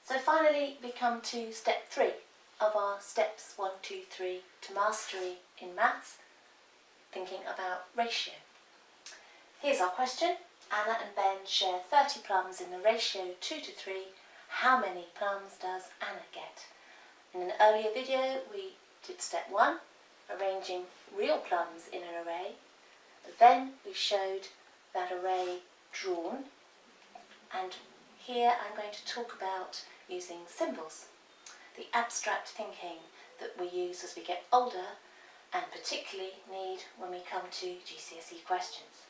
So finally we come to step 3 of our steps 1, 2, 3 to mastery in maths, thinking about ratio. Here's our question. Anna and Ben share 30 plums in the ratio 2 to 3. How many plums does Anna get? In an earlier video we did step 1, arranging real plums in an array. Then we showed that array drawn, and here I'm going to talk about using symbols, the abstract thinking that we use as we get older and particularly need when we come to GCSE questions.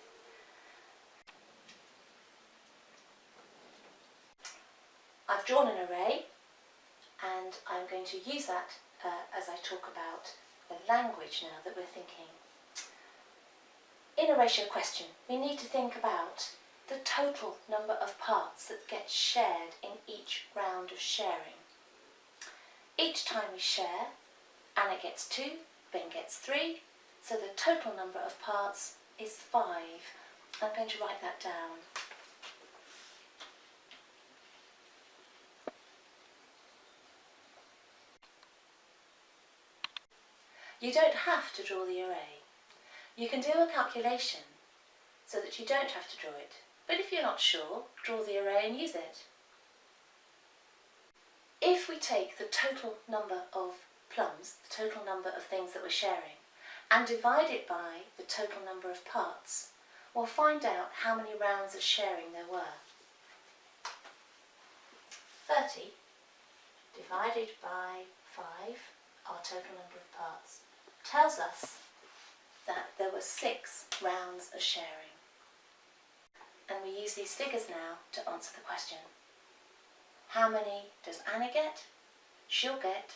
I've drawn an array and I'm going to use that as I talk about the language now that we're thinking. In a ratio question, we need to think about the total number of parts that get shared in each round of sharing. Each time we share, Anna gets 2, Ben gets 3, so the total number of parts is 5. I'm going to write that down. You don't have to draw the array. You can do a calculation so that you don't have to draw it. But if you're not sure, draw the array and use it. If we take the total number of plums, the total number of things that we're sharing, and divide it by the total number of parts, we'll find out how many rounds of sharing there were. 30 divided by 5, our total number of parts, tells us that there were 6 rounds of sharing. And we use these figures now to answer the question. How many does Anna get? She'll get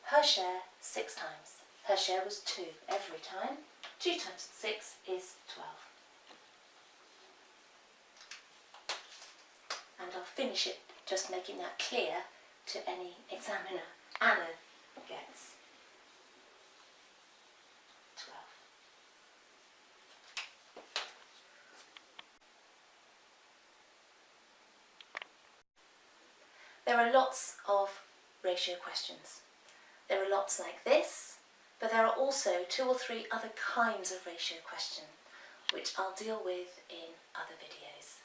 her share 6 times. Her share was 2 every time. 2 times 6 is 12. And I'll finish it just making that clear to any examiner. Anna gets 12. There are lots of ratio questions. There are lots like this, but there are also 2 or 3 other kinds of ratio question, which I'll deal with in other videos.